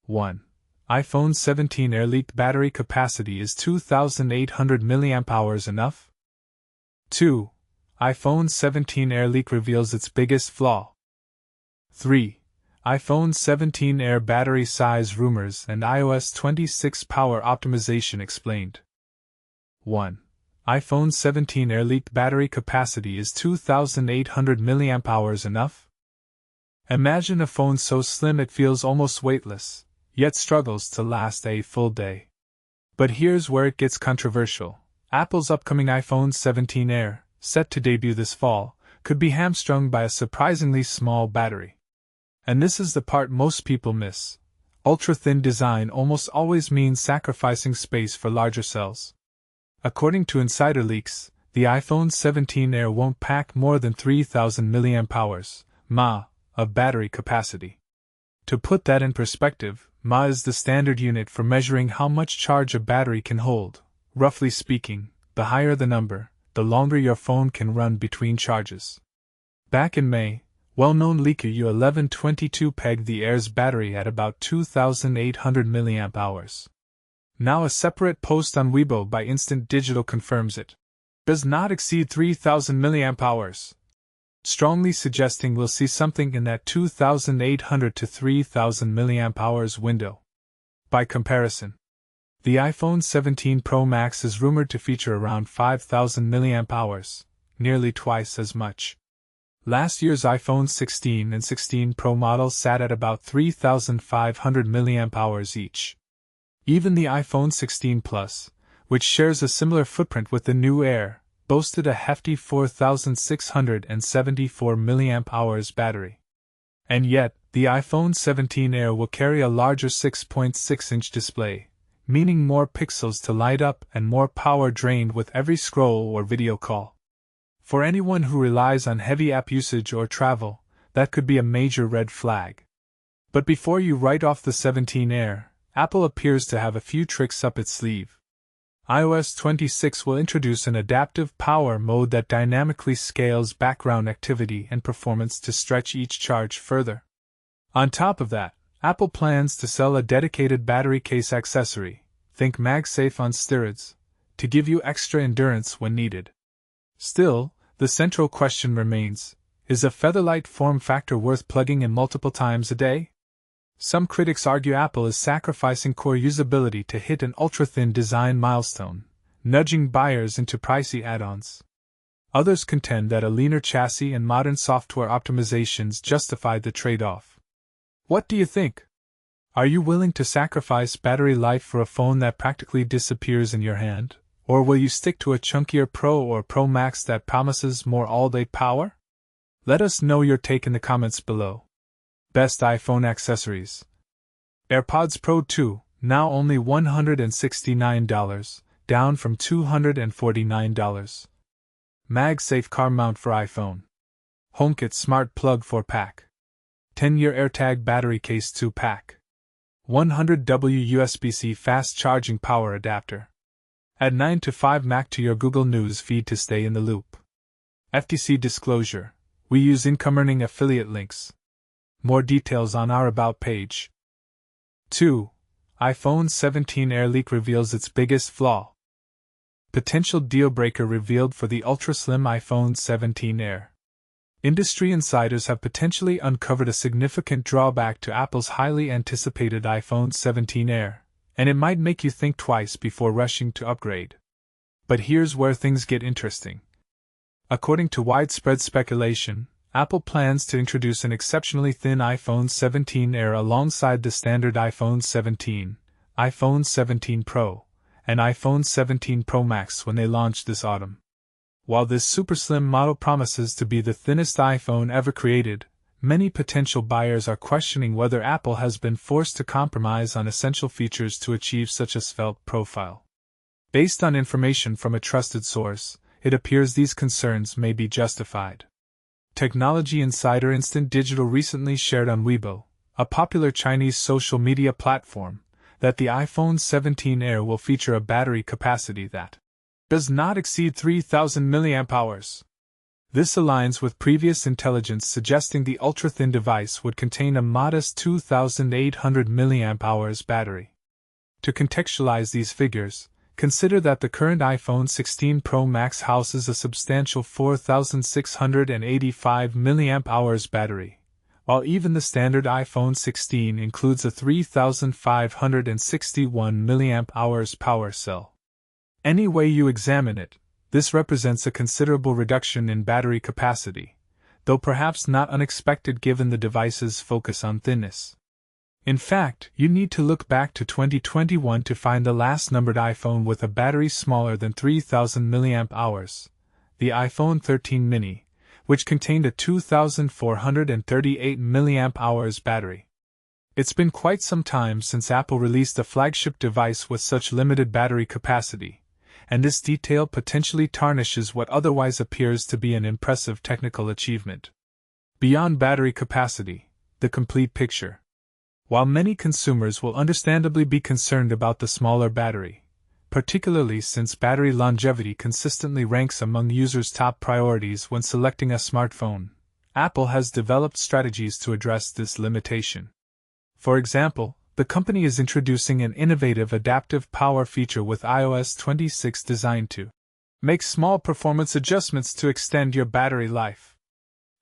1. iPhone 17 Air leaked battery capacity is 2,800 mAh enough? 2. iPhone 17 Air leak reveals its biggest flaw. 3. iPhone 17 Air battery size rumors and iOS 26 power optimization explained. 1. iPhone 17 Air leaked battery capacity is 2,800 mAh enough? Imagine a phone so slim it feels almost weightless, yet struggles to last a full day. But here's where it gets controversial. Apple's upcoming iPhone 17 Air, set to debut this fall, could be hamstrung by a surprisingly small battery. And this is the part most people miss. Ultra-thin design almost always means sacrificing space for larger cells. According to insider leaks, the iPhone 17 Air won't pack more than 3,000 mAh of battery capacity. To put that in perspective, mAh is the standard unit for measuring how much charge a battery can hold. Roughly speaking, the higher the number, the longer your phone can run between charges. Back in May, well-known leaker U1122 pegged the Air's battery at about 2,800 mAh. Now a separate post on Weibo by Instant Digital confirms it does not exceed 3,000 mAh, strongly suggesting we'll see something in that 2,800 to 3,000 mAh window. By comparison, the iPhone 17 Pro Max is rumored to feature around 5,000 mAh, nearly twice as much. Last year's iPhone 16 and 16 Pro models sat at about 3,500 mAh each. Even the iPhone 16 Plus, which shares a similar footprint with the new Air, boasted a hefty 4,674 mAh battery. And yet, the iPhone 17 Air will carry a larger 6.6-inch display, meaning more pixels to light up and more power drained with every scroll or video call. For anyone who relies on heavy app usage or travel, that could be a major red flag. But before you write off the 17 Air, Apple appears to have a few tricks up its sleeve. iOS 26 will introduce an adaptive power mode that dynamically scales background activity and performance to stretch each charge further. On top of that, Apple plans to sell a dedicated battery case accessory, think MagSafe on steroids, to give you extra endurance when needed. Still, the central question remains, is a featherlight form factor worth plugging in multiple times a day? Some critics argue Apple is sacrificing core usability to hit an ultra-thin design milestone, nudging buyers into pricey add-ons. Others contend that a leaner chassis and modern software optimizations justify the trade-off. What do you think? Are you willing to sacrifice battery life for a phone that practically disappears in your hand? Or will you stick to a chunkier Pro or Pro Max that promises more all-day power? Let us know your take in the comments below. Best iPhone accessories. AirPods Pro 2, now only $169, down from $249. MagSafe car mount for iPhone. HomeKit smart plug 4-pack. 10-year AirTag battery case 2-pack. 100W USB-C fast charging power adapter. Add 9 to 5 Mac to your Google News feed to stay in the loop. FTC disclosure. We use income earning affiliate links. More details on our About page. 2. iPhone 17 Air leak reveals its biggest flaw. Potential deal breaker revealed for the ultra-slim iPhone 17 Air. Industry insiders have potentially uncovered a significant drawback to Apple's highly anticipated iPhone 17 Air, and it might make you think twice before rushing to upgrade. But here's where things get interesting. According to widespread speculation, Apple plans to introduce an exceptionally thin iPhone 17 Air alongside the standard iPhone 17, iPhone 17 Pro, and iPhone 17 Pro Max when they launch this autumn. While this super slim model promises to be the thinnest iPhone ever created, many potential buyers are questioning whether Apple has been forced to compromise on essential features to achieve such a svelte profile. Based on information from a trusted source, it appears these concerns may be justified. Technology insider Instant Digital recently shared on Weibo, a popular Chinese social media platform, that the iPhone 17 Air will feature a battery capacity that does not exceed 3,000 mAh. This aligns with previous intelligence suggesting the ultra-thin device would contain a modest 2,800 mAh battery. To contextualize these figures, consider that the current iPhone 16 Pro Max houses a substantial 4,685 mAh battery, while even the standard iPhone 16 includes a 3,561 mAh power cell. Any way you examine it, this represents a considerable reduction in battery capacity, though perhaps not unexpected given the device's focus on thinness. In fact, you need to look back to 2021 to find the last numbered iPhone with a battery smaller than 3,000 mAh, the iPhone 13 mini, which contained a 2,438 mAh battery. It's been quite some time since Apple released a flagship device with such limited battery capacity, and this detail potentially tarnishes what otherwise appears to be an impressive technical achievement. Beyond battery capacity, the complete picture. While many consumers will understandably be concerned about the smaller battery, particularly since battery longevity consistently ranks among users' top priorities when selecting a smartphone, Apple has developed strategies to address this limitation. For example, the company is introducing an innovative adaptive power feature with iOS 26 designed to make small performance adjustments to extend your battery life.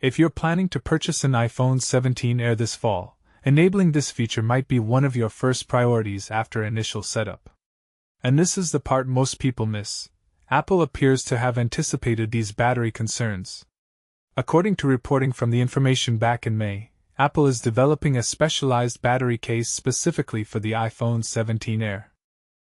If you're planning to purchase an iPhone 17 Air this fall, enabling this feature might be one of your first priorities after initial setup. And this is the part most people miss. Apple appears to have anticipated these battery concerns. According to reporting from the information back in May, Apple is developing a specialized battery case specifically for the iPhone 17 Air.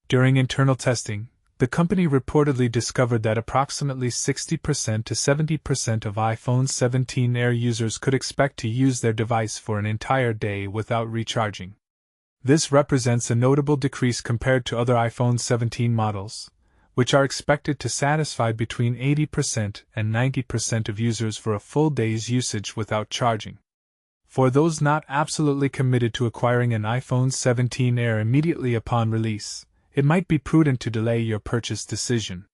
During internal testing, the company reportedly discovered that approximately 60% to 70% of iPhone 17 Air users could expect to use their device for an entire day without recharging. This represents a notable decrease compared to other iPhone 17 models, which are expected to satisfy between 80% and 90% of users for a full day's usage without charging. For those not absolutely committed to acquiring an iPhone 17 Air immediately upon release, it might be prudent to delay your purchase decision.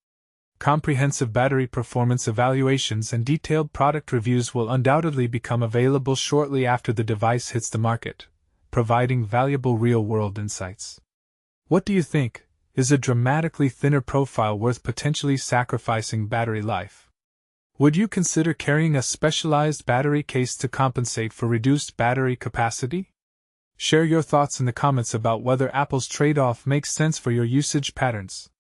Comprehensive battery performance evaluations and detailed product reviews will undoubtedly become available shortly after the device hits the market, providing valuable real-world insights. What do you think? Is a dramatically thinner profile worth potentially sacrificing battery life? Would you consider carrying a specialized battery case to compensate for reduced battery capacity? Share your thoughts in the comments about whether Apple's trade-off makes sense for your usage patterns.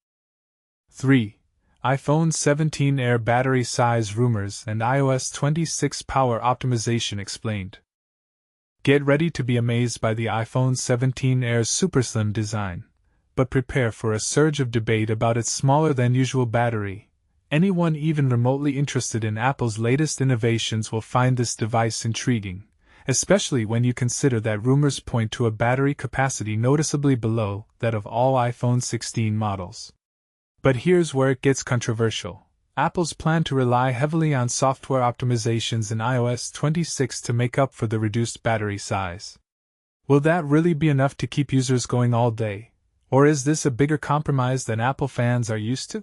3. iPhone 17 Air battery size rumors and iOS 26 power optimization explained. Get ready to be amazed by the iPhone 17 Air's super slim design, but prepare for a surge of debate about its smaller than usual battery. Anyone even remotely interested in Apple's latest innovations will find this device intriguing, especially when you consider that rumors point to a battery capacity noticeably below that of all iPhone 16 models. But here's where it gets controversial. Apple's plan to rely heavily on software optimizations in iOS 26 to make up for the reduced battery size. Will that really be enough to keep users going all day, or is this a bigger compromise than Apple fans are used to?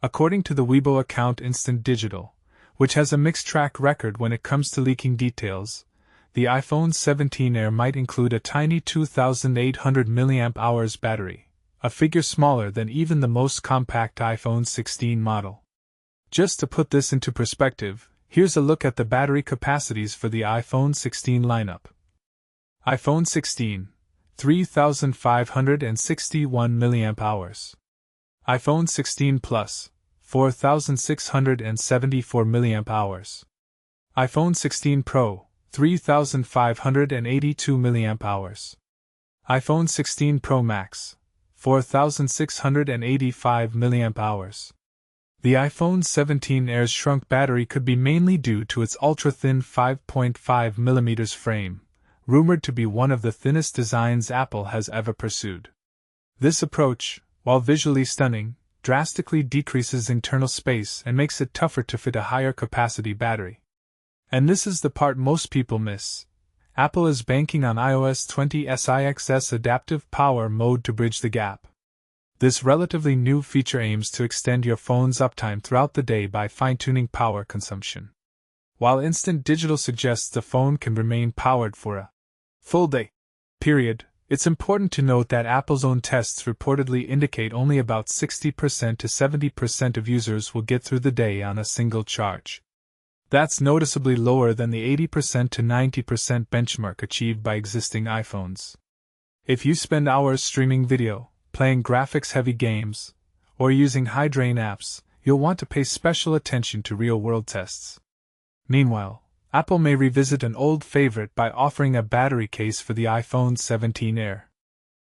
According to the Weibo account Instant Digital, which has a mixed track record when it comes to leaking details, the iPhone 17 Air might include a tiny 2,800 mAh battery, a figure smaller than even the most compact iPhone 16 model. Just to put this into perspective, here's a look at the battery capacities for the iPhone 16 lineup. iPhone 16, 3,561 mAh. iPhone 16 Plus, 4,674 mAh. iPhone 16 Pro, 3,582 mAh. iPhone 16 Pro Max, 4,685 mAh. The iPhone 17 Air's shrunk battery could be mainly due to its ultra-thin 5.5mm frame, rumored to be one of the thinnest designs Apple has ever pursued. This approach, while visually stunning, drastically decreases internal space and makes it tougher to fit a higher capacity battery. And this is the part most people miss. Apple is banking on iOS 20's iXS adaptive power mode to bridge the gap. This relatively new feature aims to extend your phone's uptime throughout the day by fine-tuning power consumption. While Instant Digital suggests the phone can remain powered for a full day period, it's important to note that Apple's own tests reportedly indicate only about 60% to 70% of users will get through the day on a single charge. That's noticeably lower than the 80% to 90% benchmark achieved by existing iPhones. If you spend hours streaming video, playing graphics-heavy games, or using high-drain apps, you'll want to pay special attention to real-world tests. Meanwhile, Apple may revisit an old favorite by offering a battery case for the iPhone 17 Air.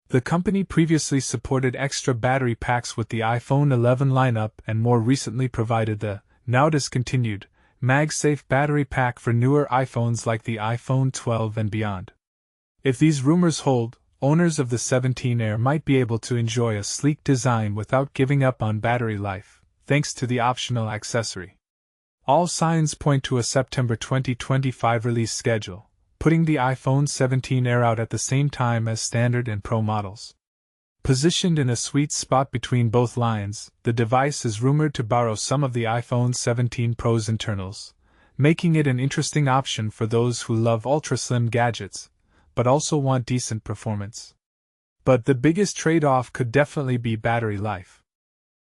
The company previously supported extra battery packs with the iPhone 11 lineup and more recently provided the, now discontinued, MagSafe battery pack for newer iPhones like the iPhone 12 and beyond. If these rumors hold, owners of the 17 Air might be able to enjoy a sleek design without giving up on battery life, thanks to the optional accessory. All signs point to a September 2025 release schedule, putting the iPhone 17 Air out at the same time as standard and Pro models. Positioned in a sweet spot between both lines, the device is rumored to borrow some of the iPhone 17 Pro's internals, making it an interesting option for those who love ultra-slim gadgets, but also want decent performance. But the biggest trade-off could definitely be battery life.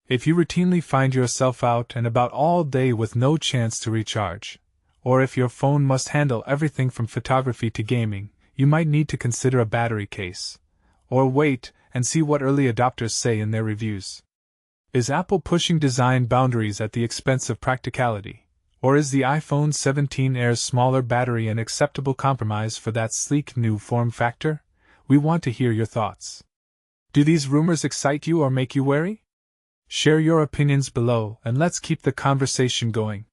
If you routinely find yourself out and about all day with no chance to recharge, or if your phone must handle everything from photography to gaming, you might need to consider a battery case. Or wait and see what early adopters say in their reviews. Is Apple pushing design boundaries at the expense of practicality, or is the iPhone 17 Air's smaller battery an acceptable compromise for that sleek new form factor? We want to hear your thoughts. Do these rumors excite you or make you wary? Share your opinions below and let's keep the conversation going.